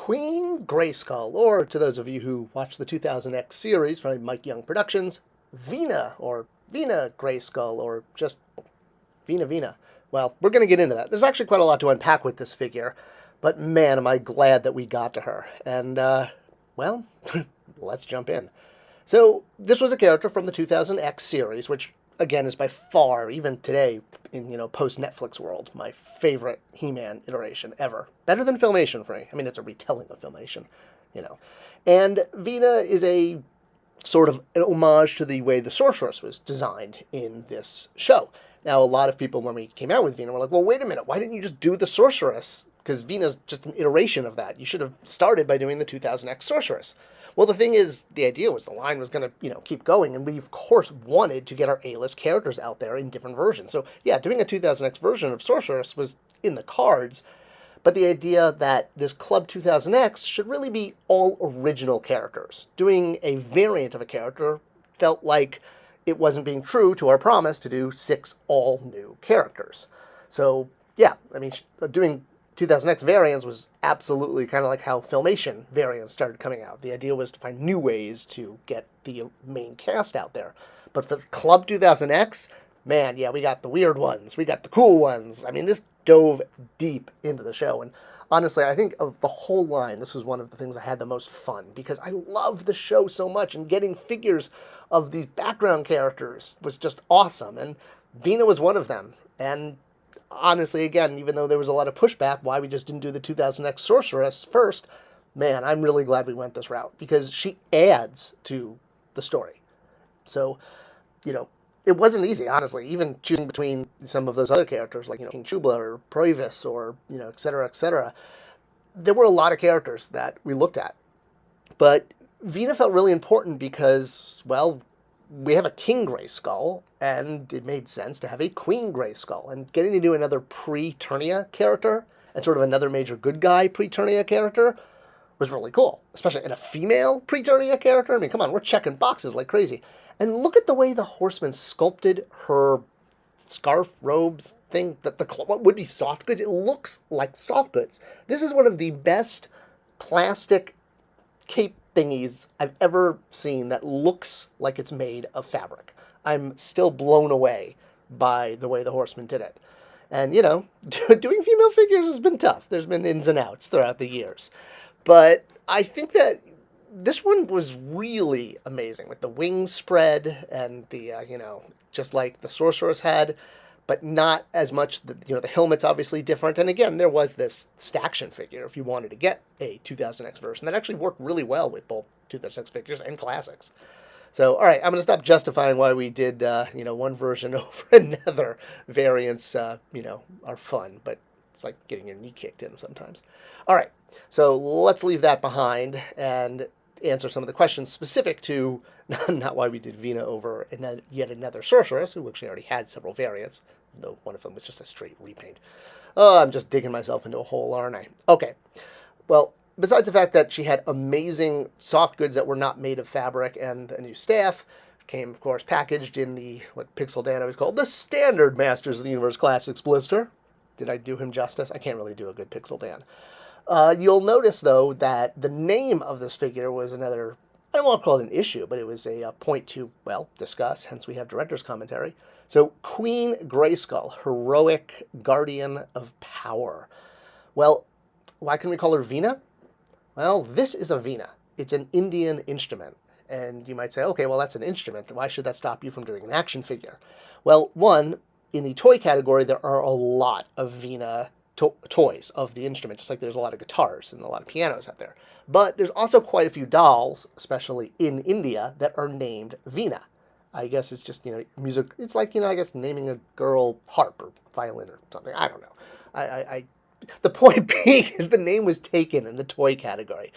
Queen Grayskull, or to those of you who watch the 2000X series from Mike Young Productions, Veena, or Veena Grayskull, or just Veena. Well, we're going to get into that. There's actually quite a lot to unpack with this figure, but man, am I glad that we got to her. And, well, let's jump in. So, this was a character from the 2000X series, which, again, is by far, even today, in, post-Netflix world, my favorite He-Man iteration ever. Better than Filmation for me. I mean, it's a retelling of Filmation. And Veena is a sort of an homage to the way the Sorceress was designed in this show. Now, a lot of people, when we came out with Veena, were like, well, wait a minute, why didn't you just do the Sorceress? Because Veena's just an iteration of that. You should have started by doing the 2000X Sorceress. Well, the thing is, the idea was the line was going to, keep going, and we, of course, wanted to get our A-list characters out there in different versions. So, yeah, doing a 2000X version of Sorceress was in the cards, but the idea that this Club 2000X should really be all original characters. Doing a variant of a character felt like it wasn't being true to our promise to do 6 all-new characters. So, yeah, I mean, doing 2000X variants was absolutely kind of like how Filmation variants started coming out. The idea was to find new ways to get the main cast out there. But for Club 2000X, man, yeah, we got the weird ones. We got the cool ones. I mean, this dove deep into the show. And honestly, I think of the whole line, this was one of the things I had the most fun, because I love the show so much, and getting figures of these background characters was just awesome. And Veena was one of them. And honestly, again, even though there was a lot of pushback why we just didn't do the 2000X Sorceress first, man, I'm really glad we went this route, because she adds to the story. So, it wasn't easy, honestly, even choosing between some of those other characters, like, King Chubla or Provis or, et cetera, et cetera. There were a lot of characters that we looked at. But Veena felt really important because, well, we have a King Grayskull, and it made sense to have a Queen Grayskull. And getting to do another pre-Turnia character, and sort of another major good guy pre-Turnia character, was really cool. Especially in a female pre-Turnia character. I mean, come on, we're checking boxes like crazy. And look at the way the Horseman sculpted her scarf, robes, thing, what would be soft goods. It looks like soft goods. This is one of the best plastic cape thingies I've ever seen that looks like it's made of fabric. I'm still blown away by the way the Horseman did it. And, doing female figures has been tough. There's been ins and outs throughout the years. But I think that this one was really amazing with the wings spread and the, just like the Sorceress had, but not as much. The helmet's obviously different. And again, there was this Staction figure if you wanted to get a 2000X version that actually worked really well with both 2000X figures and classics. So, all right, I'm going to stop justifying why we did, one version over another. Variants, are fun, but it's like getting your knee kicked in sometimes. All right, so let's leave that behind and answer some of the questions specific to not why we did Veena over and then yet another Sorceress, who actually already had several variants, though one of them was just a straight repaint. Oh, I'm just digging myself into a hole, aren't I? Okay, well, besides the fact that she had amazing soft goods that were not made of fabric and a new staff, came, of course, packaged in what Pixel Dan always called the standard Masters of the Universe Classics blister. Did I do him justice? I can't really do a good Pixel Dan. You'll notice, though, that the name of this figure was another, I don't want to call it an issue, but it was a point to, discuss, hence we have director's commentary. So, Queen Grayskull, heroic guardian of power. Well, why can we call her Veena? Well, this is a Veena. It's an Indian instrument. And you might say, okay, well, that's an instrument. Why should that stop you from doing an action figure? Well, one, in the toy category, there are a lot of Veena toys of the instrument, just like there's a lot of guitars and a lot of pianos out there. But there's also quite a few dolls, especially in India, that are named Veena. I guess it's just, music. It's like, I guess naming a girl harp or violin or something. I don't know. The point being is the name was taken in the toy category,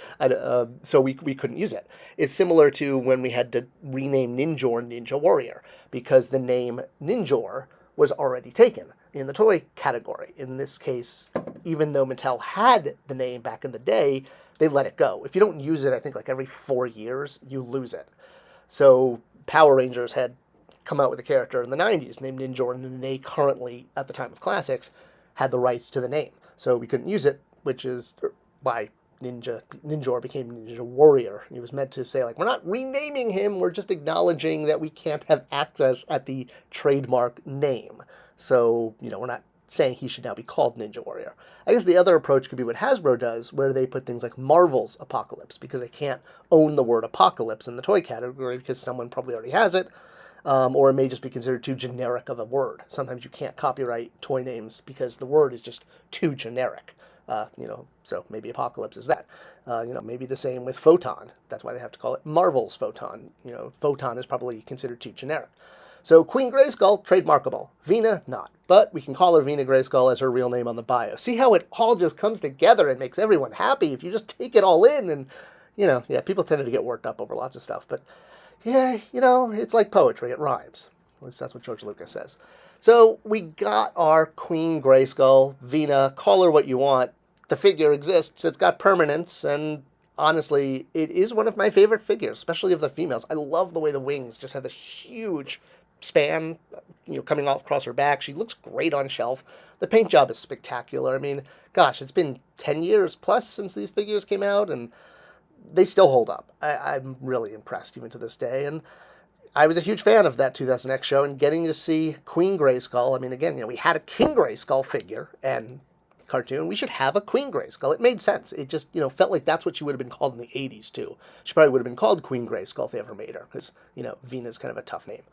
so we couldn't use it. It's similar to when we had to rename Ninjor Ninja Warrior, because the name Ninjor was already taken in the toy category. In this case, even though Mattel had the name back in the day, they let it go. If you don't use it, I think like every 4 years, you lose it. So Power Rangers had come out with a character in the 90s named Ninjor, and they currently, at the time of Classics, had the rights to the name. So we couldn't use it, which is why Ninjor became Ninja Warrior. He was meant to say, like, we're not renaming him, we're just acknowledging that we can't have access at the trademark name. So, we're not saying he should now be called Ninja Warrior. I guess the other approach could be what Hasbro does, where they put things like Marvel's Apocalypse, because they can't own the word Apocalypse in the toy category because someone probably already has it, or it may just be considered too generic of a word. Sometimes you can't copyright toy names because the word is just too generic. So maybe Apocalypse is that. Maybe the same with Photon. That's why they have to call it Marvel's Photon. Photon is probably considered too generic. So Queen Grayskull, trademarkable. Veena, not. But we can call her Veena Grayskull as her real name on the bio. See how it all just comes together and makes everyone happy if you just take it all in. And, people tended to get worked up over lots of stuff. But, yeah, it's like poetry. It rhymes. At least that's what George Lucas says. So we got our Queen Grayskull, Veena, call her what you want. The figure exists. It's got permanence, and honestly, it is one of my favorite figures, especially of the females. I love the way the wings just have this huge span, coming off across her back. She looks great on shelf. The paint job is spectacular. I mean, gosh, it's been 10 years plus since these figures came out, and they still hold up. I'm really impressed even to this day, and I was a huge fan of that 2000X show, and getting to see Queen Grayskull. I mean, again, we had a King Grayskull figure and cartoon. We should have a Queen Grayskull. It made sense. It just, felt like that's what she would have been called in the 80s, too. She probably would have been called Queen Grayskull if they ever made her, because, Veena's kind of a tough name.